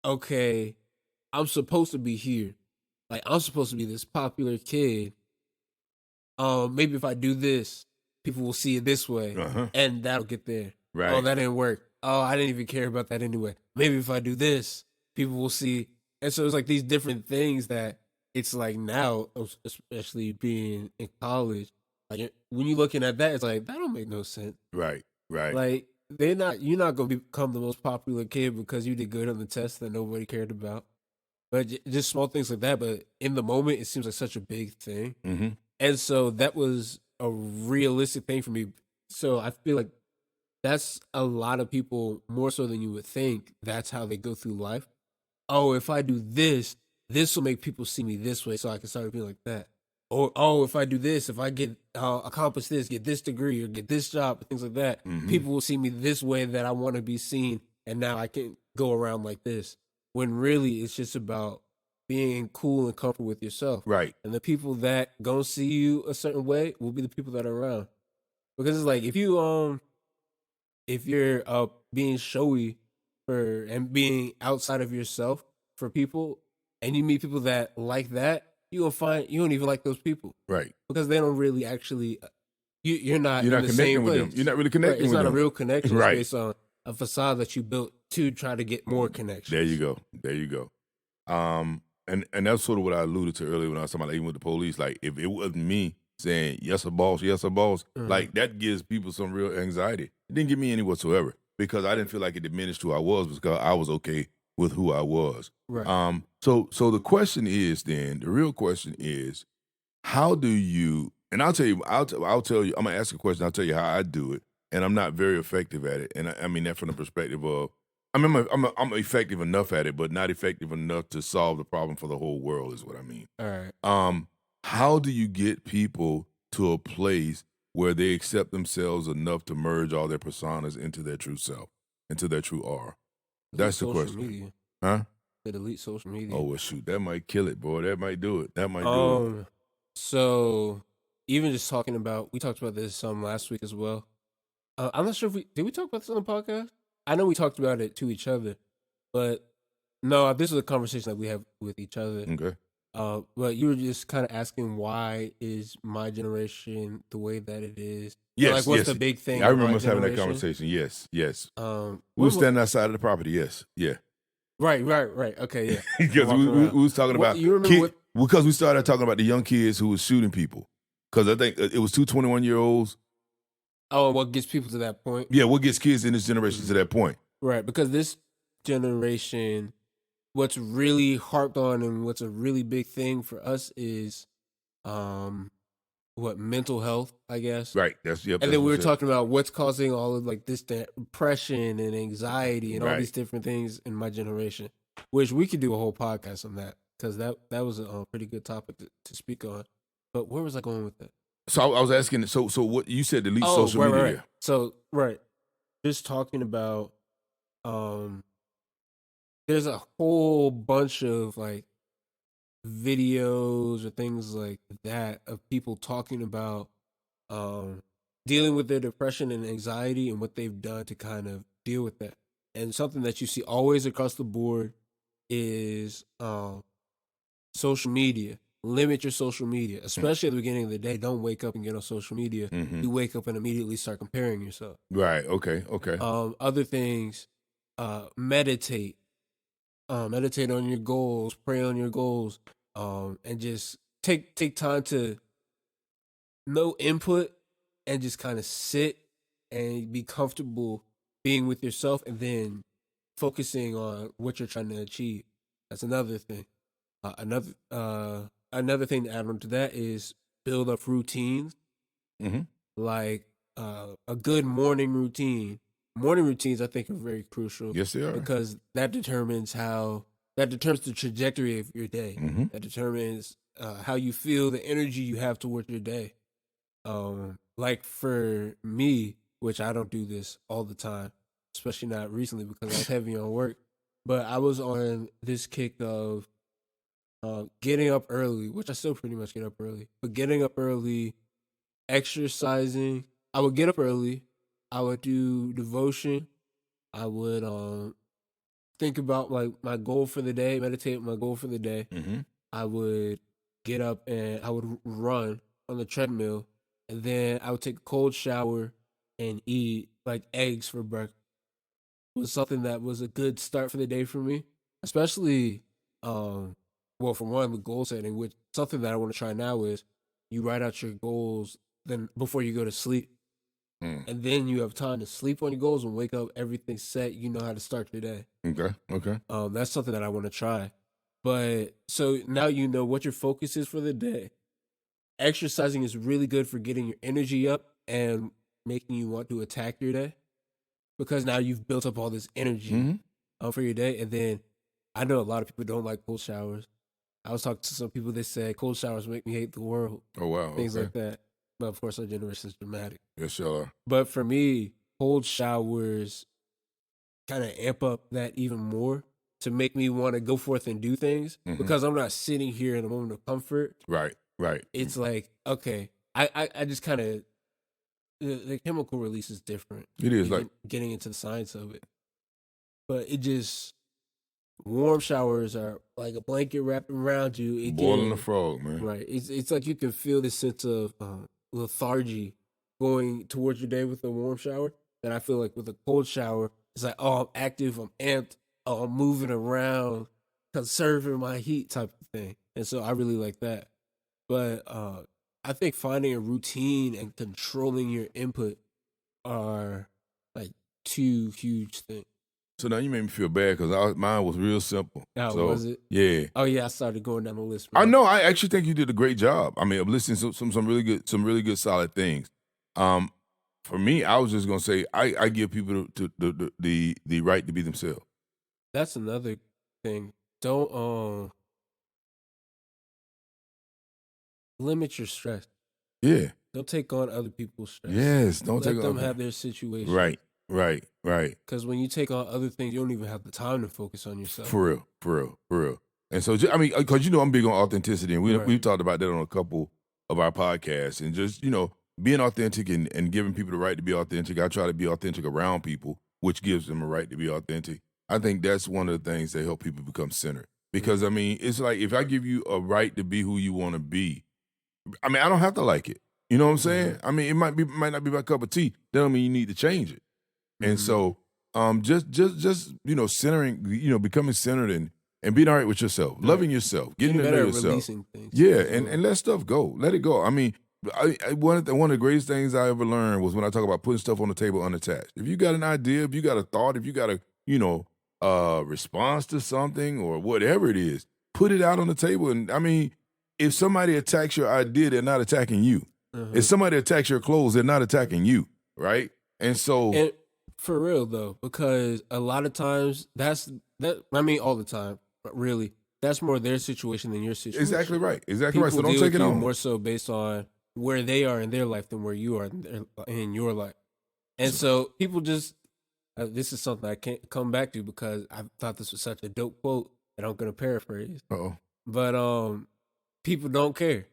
okay, I'm supposed to be here. Like I'm supposed to be this popular kid. Maybe if I do this, people will see it this way, Uh-huh. and that'll get there. Right. Oh, that didn't work. Oh, I didn't even care about that anyway. Maybe if I do this, people will see. And so it's like these different things that it's like now, especially being in college, like when you're looking at that, it's like that don't make no sense. Right. Like you're not gonna become the most popular kid because you did good on the test that nobody cared about. But just small things like that. But in the moment, it seems like such a big thing. Mm-hmm. And so that was a realistic thing for me. So I feel like that's a lot of people more so than you would think. That's how they go through life. Oh, if I do this, this will make people see me this way, so I can start being like that. Or oh, if I do this, if I get accomplish this, get this degree or get this job, things like that, people will see me this way that I want to be seen and now I can go around like this. When really it's just about being cool and comfortable with yourself. Right. And the people that gonna see you a certain way will be the people that are around. Because it's like if you're being showy and being outside of yourself for people, and you meet people that like that, you gonna find you don't even like those people. Right. Because they don't really actually you're not You're in not the same connecting with place. them. You're not really Right. connecting It's with not them. a real connection. Right. It's based on a facade that you built to try to get more connections. There you go. There you go. And that's sort of what I alluded to earlier when I was talking about even with the police. Like, if it wasn't me saying yes, a boss, like that gives people some real anxiety. It didn't give me any whatsoever because I didn't feel like it diminished who I was because I was okay with who I was. Right. So the question is then, the real question is, how do you? And I'll tell you, I'll tell you. I'm gonna ask a question. I'll tell you how I do it, and I'm not very effective at it. And I mean that from the perspective of, I mean, I'm effective enough at it, but not effective enough to solve the problem for the whole world. Is what I mean. All right. How do you get people to a place where they accept themselves enough to merge all their personas into their true self, into their true R? That's the question. Media. Huh? To delete social media. Oh well, shoot, that might kill it, boy. That might do it. That might do it. So even just talking about, we talked about this some last week as well. I'm not sure if did we talk about this on the podcast? I know we talked about it to each other, but no, this is a conversation that we have with each other. Okay. But you were just kind of asking why is my generation the way that it is? Yes, like what's the big thing? Yeah, I remember us having that conversation. Yes. We were standing outside of the property. Yes, yeah. Right. Okay, yeah. Because we was talking about you remember because we started talking about the young kids who was shooting people. Because I think it was two 21-year-olds. Oh, what gets people to that point? Yeah, what gets kids in this generation to that point? Right, because this generation, what's really harped on and what's a really big thing for us is, mental health, I guess. Right. And then we were talking about what's causing all of like this depression and anxiety and all these different things in my generation, which we could do a whole podcast on that because that was a pretty good topic to speak on. But where was I going with that? So I was asking. So what you said? Delete social media. Right. So just talking about there's a whole bunch of like videos or things like that of people talking about dealing with their depression and anxiety and what they've done to kind of deal with that. And something that you see always across the board is social media. Limit your social media, especially at the beginning of the day. Don't wake up and get on social media. Mm-hmm. You wake up and immediately start comparing yourself. Right. Okay. Other things, meditate. Meditate on your goals, pray on your goals, and just take time to no input and just kind of sit and be comfortable being with yourself and then focusing on what you're trying to achieve. That's another thing. Another thing to add on to that is build up routines. Mm-hmm. Like a good morning routine. Morning routines, I think, are very crucial. Yes, they are. Because that determines the trajectory of your day. Mm-hmm. That determines how you feel, the energy you have towards your day. Like for me, which I don't do this all the time, especially not recently because I was heavy on work, but I was on this kick of getting up early, which I still pretty much get up early, but getting up early, exercising. I would get up early. I would do devotion. I would think about like my goal for the day, meditate on my goal for the day. Mm-hmm. I would get up and I would run on the treadmill, and then I would take a cold shower and eat like eggs for breakfast. It was something that was a good start for the day for me, especially for one, the goal setting, which something that I want to try now is you write out your goals then before you go to sleep. And then you have time to sleep on your goals and wake up, everything's set, you know how to start your day. Okay. That's something that I want to try. But so now you know what your focus is for the day. Exercising is really good for getting your energy up and making you want to attack your day. Because now you've built up all this energy for your day. And then I know a lot of people don't like cold showers. I was talking to some people that said cold showers make me hate the world. Oh, wow. Things like that. But of course, our generation is dramatic. Yes, y'all are. But for me, cold showers kind of amp up that even more to make me want to go forth and do things because I'm not sitting here in a moment of comfort. Right. It's like, okay, I just kind of, the chemical release is different. It is like getting into the science of it. But it just, warm showers are like a blanket wrapped around you. boiling a frog, man. Right. It's like you can feel this sense of lethargy going towards your day with a warm shower. And I feel like with a cold shower, it's like, oh, I'm active, I'm amped, oh, I'm moving around, conserving my heat type of thing. And so I really like that. But I think finding a routine and controlling your input are like two huge things. So now you made me feel bad because mine was real simple. Oh, so, was it? Yeah. Oh yeah, I started going down the list. I know. I actually think you did a great job. I mean, I'm listening to some really good solid things. For me, I was just gonna say I give people the right to be themselves. That's another thing. Don't limit your stress. Yeah. Don't take on other people's stress. Yes. Don't Let take them on have their situation. Right. Because when you take on other things, you don't even have the time to focus on yourself. For real. And so, I mean, because I'm big on authenticity, and we've talked about that on a couple of our podcasts, and just being authentic and giving people the right to be authentic. I try to be authentic around people, which gives them a right to be authentic. I think that's one of the things that help people become centered. Because I mean, it's like if I give you a right to be who you want to be, I mean, I don't have to like it. You know what I'm saying? I mean, it might not be my cup of tea. That don't mean you need to change it. And so, just centering, becoming centered and being all right with yourself, loving yourself, getting to know yourself. Releasing things. Yeah, and let stuff go. Let it go. I mean, one of the greatest things I ever learned was when I talk about putting stuff on the table unattached. If you got an idea, if you got a thought, if you got a response to something or whatever it is, put it out on the table. And I mean, if somebody attacks your idea, they're not attacking you. If somebody attacks your clothes, they're not attacking you, right? And so. For real though, because a lot of times I mean all the time, but really that's more their situation than your situation. Exactly right. People So don't take it on. More so based on where they are in their life than where you are in your life. And so people just this is something I can't come back to because I thought this was such a dope quote and I'm gonna paraphrase. But people don't care.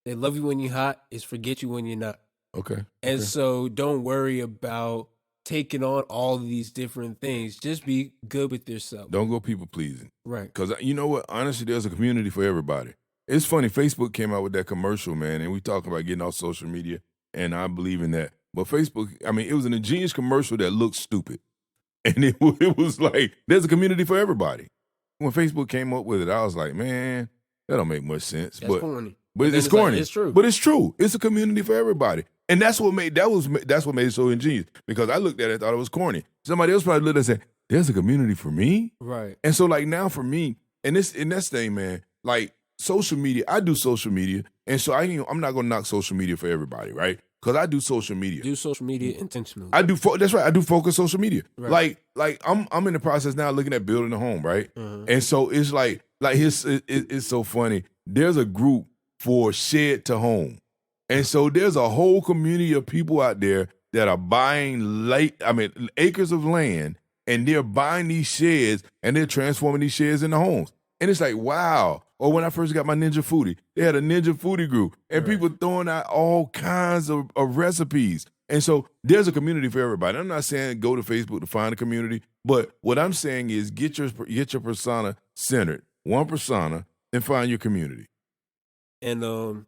They love you when you're hot, it's forget you when you're not. Okay. And so don't worry about taking on all these different things. Just be good with yourself. Don't go people pleasing. Right. Because you know what? Honestly, there's a community for everybody. It's funny. Facebook came out with that commercial, man, and we talking about getting off social media, and I believe in that. But Facebook, I mean, it was an ingenious commercial that looked stupid. And it was like, there's a community for everybody. When Facebook came up with it, I was like, man, that don't make much sense. That's corny. But it's corny. Like, it's true. But it's true. It's a community for everybody. And that's what made it so ingenious. Because I looked at it and thought it was corny. Somebody else probably looked at it and said, there's a community for me? Right. And so like now for me, and this thing, man, like social media, I do social media. And so I'm not gonna knock social media for everybody, right? Because I do social media. Do social media intentionally. That's right. I do focus social media. Right. Like I'm in the process now looking at building a home, right? And so it's like it's so funny. There's a group for shed to home. And so there's a whole community of people out there that are buying acres of land, and they're buying these sheds and they're transforming these sheds into homes. And it's like, wow. Or when I first got my Ninja Foodie, they had a Ninja Foodie group and people throwing out all kinds of recipes. And so there's a community for everybody. I'm not saying go to Facebook to find a community, but what I'm saying is get your persona centered, one persona, and find your community. And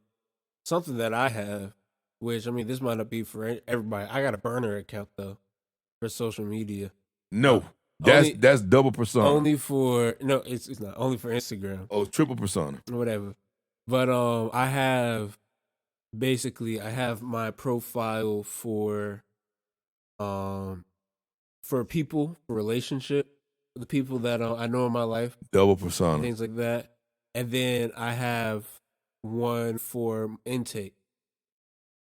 something that I have, which I mean, this might not be for everybody. I got a burner account though for social media. No, that's double persona. Only for it's not only for Instagram. Oh, triple persona. Whatever. But I have my profile for people, for relationship, the people that I know in my life. Double persona. Things like that. And then I have one for intake.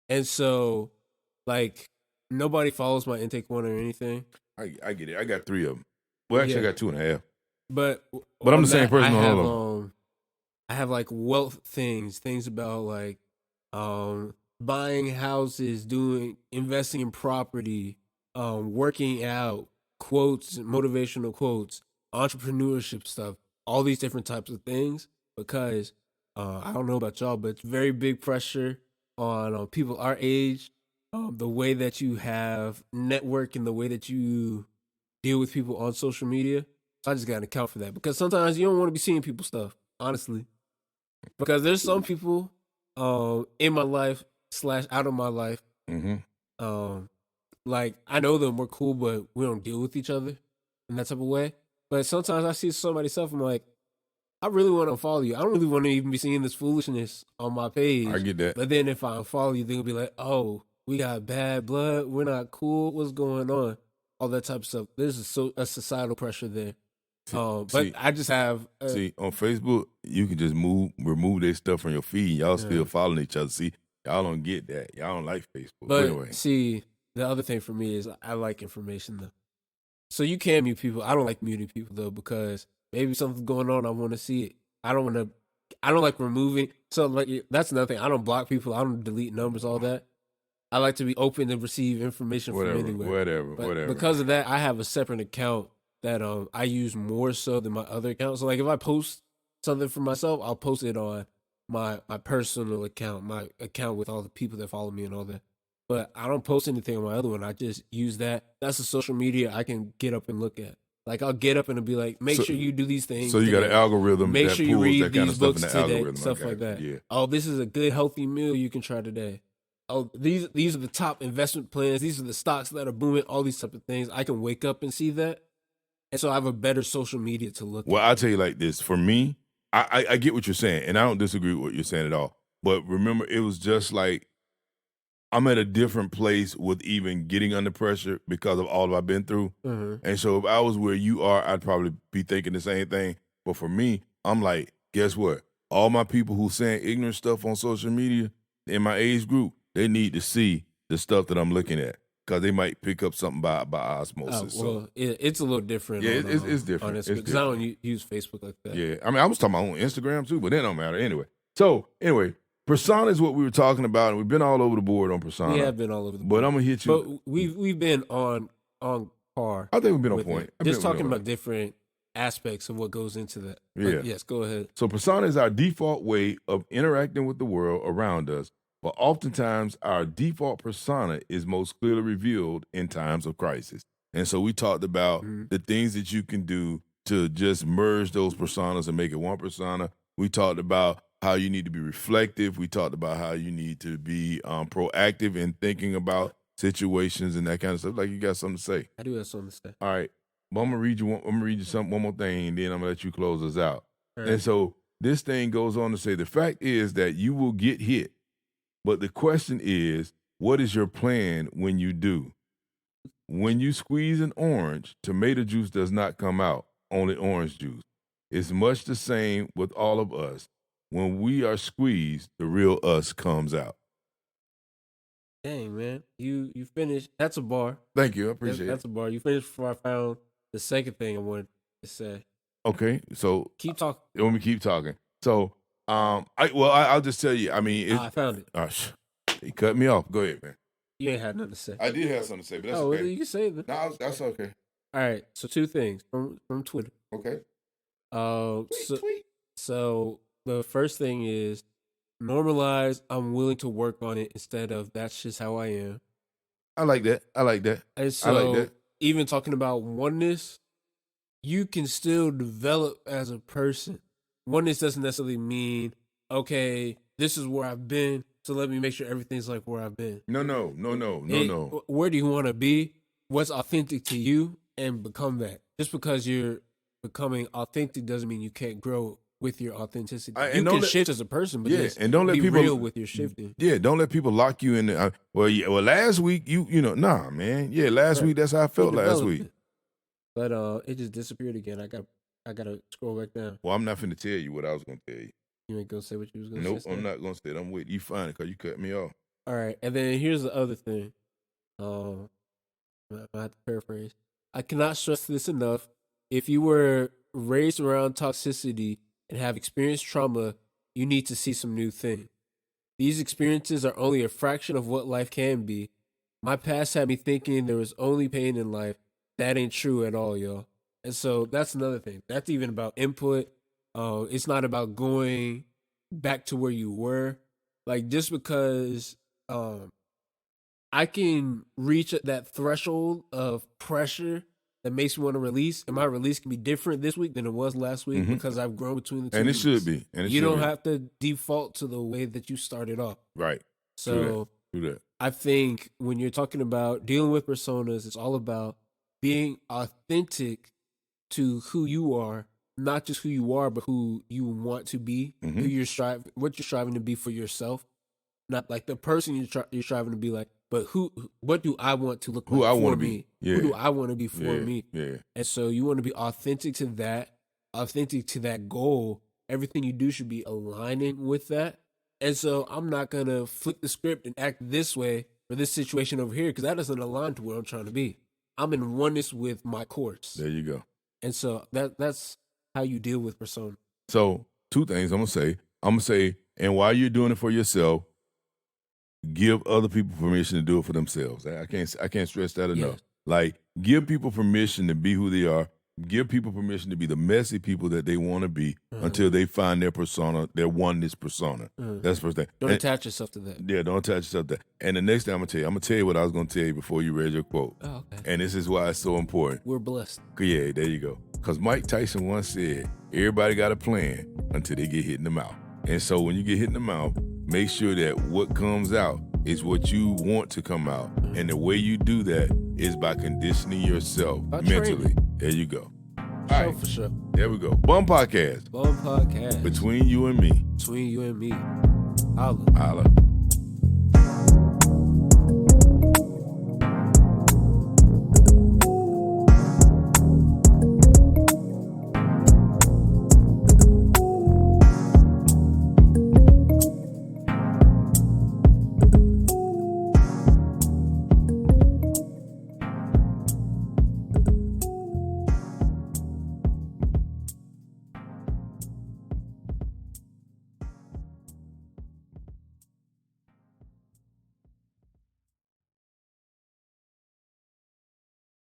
And so, like, nobody follows my intake one or anything. I get it. I got 3 of them. Well, actually, I got 2.5. But I'm the same person on all of them. I have like wealth things about like buying houses, investing in property, working out, quotes, motivational quotes, entrepreneurship stuff, all these different types of things. Because I don't know about y'all, but it's very big pressure on people our age. The way that you have network and the way that you deal with people on social media. So I just got to account for that because sometimes you don't want to be seeing people's stuff, honestly. Because there's some people in my life / out of my life. Like I know them, we're cool, but we don't deal with each other in that type of way. But sometimes I see somebody's stuff, I'm like, I really want to unfollow you. I don't really want to even be seeing this foolishness on my page. I get that. But then if I unfollow you, they'll be like, oh, we got bad blood. We're not cool. What's going on? All that type of stuff. There's a societal pressure there. But I just have... see, on Facebook, you can just remove their stuff from your feed. Y'all still following each other. See, y'all don't get that. Y'all don't like Facebook. But anyway. See, the other thing for me is I like information, though. So you can mute people. I don't like muting people, though, because maybe something's going on. I want to see it. I don't like removing. So like that's another thing. I don't block people. I don't delete numbers, all that. I like to be open to receive information from anywhere. Whatever. Because of that, I have a separate account that I use more so than my other accounts. So like if I post something for myself, I'll post it on my personal account, my account with all the people that follow me and all that. But I don't post anything on my other one. I just use that. That's a social media I can get up and look at. Like I'll get up and it'll be like, make sure you do these things. So you got an algorithm. Make that sure you pulls read that kind these of stuff books in the today, algorithm. stuff like that. Yeah. Oh, this is a good healthy meal you can try today. Oh, these are the top investment plans. These are the stocks that are booming. All these type of things. I can wake up and see that, and so I have a better social media to look at. Well, I'll tell you like this. For me, I get what you're saying, and I don't disagree with what you're saying at all. But remember, it was just like I'm at a different place with even getting under pressure because of all I've been through. And so if I was where you are, I'd probably be thinking the same thing. But for me, I'm like, guess what? All my people who saying ignorant stuff on social media in my age group, they need to see the stuff that I'm looking at because they might pick up something by osmosis. It's a little different. Yeah, it's different. Because I don't use Facebook like that. Yeah, I mean, I was talking about on Instagram too, but that don't matter anyway. So anyway, persona is what we were talking about, and we've been all over the board on persona. We have been all over the board. But I'm gonna hit you. But we've been on par. I think we've been on point. Just talking about different aspects of what goes into that. Yeah. But yes, go ahead. So persona is our default way of interacting with the world around us, but oftentimes our default persona is most clearly revealed in times of crisis. And so we talked about the things that you can do to just merge those personas and make it one persona. We talked about how you need to be reflective. We talked about how you need to be proactive in thinking about situations and that kind of stuff. Like, you got something to say? I do have something to say. All right. But I'm gonna read you one more thing, and then I'm gonna let you close us out. Right. And so this thing goes on to say, the fact is that you will get hit, but the question is, what is your plan when you do? When you squeeze an orange, tomato juice does not come out, only orange juice. It's much the same with all of us. When we are squeezed, the real us comes out. Dang, man. You finished. That's a bar. Thank you. I appreciate it. That's a bar. You finished before I found the second thing I wanted to say. Okay. So keep talking. Let me keep talking. So I'll just tell you, I mean, I found it. He cut me off. Go ahead, man. You ain't had nothing to say. I did have something to say, but that's okay. You can say it. No, that's okay. All right. So two things from Twitter. Okay. So the first thing is normalize. I'm willing to work on it instead of that's just how I am. I like that. And so, I like that. Even talking about oneness, you can still develop as a person. Oneness doesn't necessarily mean, okay, this is where I've been, so let me make sure everything's like where I've been. No. Where do you want to be? What's authentic to you? And become that. Just because you're becoming authentic doesn't mean you can't grow with your authenticity. You can shift as a person, but and don't let be people real with your shifting. Yeah, don't let people lock you in. Last week nah, man. Yeah, last week that's how I felt last week. But it just disappeared again. I gotta scroll back down. Well, I'm not finna tell you what I was gonna tell you. You ain't gonna say what you was gonna say? Nope, I'm not gonna say it. I'm waiting. You find it because you cut me off. All right, and then here's the other thing. I have to paraphrase. I cannot stress this enough. If you were raised around toxicity and have experienced trauma, you need to see some new things. These experiences are only a fraction of what life can be. My past had me thinking there was only pain in life. That ain't true at all, y'all. And so that's another thing. That's even about input. It's not about going back to where you were. Like, just because I can reach that threshold of pressure that makes me want to release, and my release can be different this week than it was last week because I've grown between the two. And it weeks. should be. And you don't have to default to the way that you started off. Right. So True that. I think when you're talking about dealing with personas, it's all about being authentic to who you are, not just who you are, but who you want to be, who you're what you're striving to be for yourself. Not like the person you're striving to be like, but what do I want to look like for me? Yeah. Who do I want to be for me? Yeah. And so you want to be authentic to that goal. Everything you do should be aligning with that. And so I'm not going to flip the script and act this way for this situation over here because that doesn't align to where I'm trying to be. I'm in oneness with my course. There you go. And so that's how you deal with persona. So 2 things I'm going to say, and while you're doing it for yourself, give other people permission to do it for themselves. I can't stress that enough. Yes. Like, give people permission to be who they are. Give people permission to be the messy people that they want to be until they find their persona, their oneness persona. That's the first thing. Don't attach yourself to that. Yeah, don't attach yourself to that. And the next thing I'm going to tell you what I was going to tell you before you read your quote. Oh, okay. And this is why it's so important. We're blessed. Yeah, there you go. Because Mike Tyson once said, everybody got a plan until they get hit in the mouth. And so when you get hit in the mouth, make sure that what comes out is what you want to come out. And the way you do that is by conditioning yourself mentally. Training. There you go. All right. For sure. There we go. Bum Podcast. Bum Podcast. Between you and me. Between you and me. Holla. Holla.